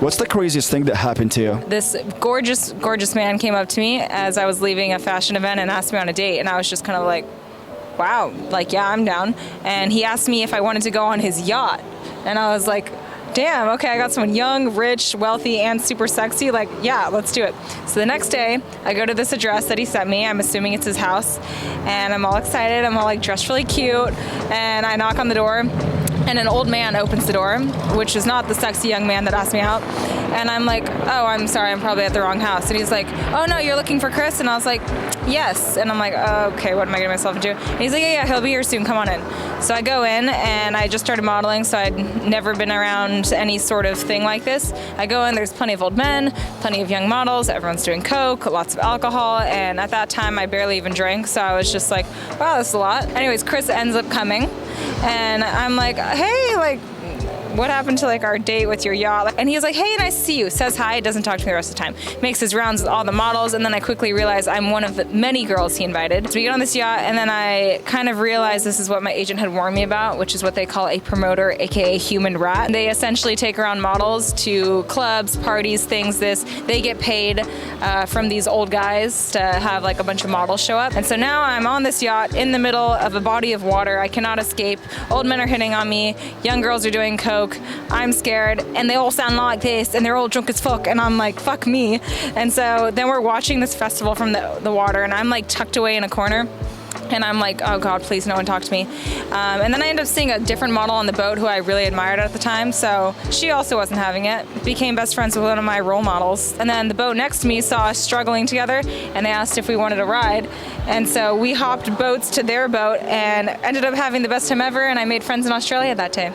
What's the craziest thing that happened to you? This gorgeous, gorgeous man came up to me as I was leaving a fashion event and asked me on a date, and I was just kind of like, wow, like, yeah, I'm down. And he asked me if I wanted to go on his yacht, and I was like, damn, okay, I got someone young, rich, wealthy, and super sexy. Like, yeah, let's do it. So the next day, I go to this address that he sent me. I'm assuming it's his house. And I'm all excited. I'm all like dressed really cute. And I knock on the door. And an old man opens the door, which is not the sexy young man that asked me out. And I'm like, oh, I'm sorry, I'm probably at the wrong house. And he's like, oh, no, you're looking for Chris? And I was like, yes. And I'm like, oh, okay, what am I getting myself into? And he's like, yeah, he'll be here soon, come on in. So I go in, and I just started modeling, so I'd never been around any sort of thing like this. I go in, there's plenty of old men, plenty of young models, everyone's doing coke, lots of alcohol, and at that time I barely even drank, so I was just like, wow, this is a lot. Anyways, Chris ends up coming, and I'm like, hey, like, what happened to like our date with your yacht? And he's like, hey, nice to see you. Says hi, doesn't talk to me the rest of the time. Makes his rounds with all the models, and then I quickly realize I'm one of the many girls he invited. So we get on this yacht, and then I kind of realize this is what my agent had warned me about, which is what they call a promoter, aka human rat. They essentially take around models to clubs, parties, things. They get paid from these old guys to have like a bunch of models show up. And so now I'm on this yacht in the middle of a body of water. I cannot escape. Old men are hitting on me. Young girls are doing coke. I'm scared, and they all sound like this, and they're all drunk as fuck, and I'm like, fuck me. And so then we're watching this festival from the water, and I'm like tucked away in a corner. And I'm like, oh God, please, no one talk to me. And then I ended up seeing a different model on the boat who I really admired at the time. So she also wasn't having it. Became best friends with one of my role models. And then the boat next to me saw us struggling together, and they asked if we wanted a ride. And so we hopped boats to their boat and ended up having the best time ever. And I made friends in Australia that day.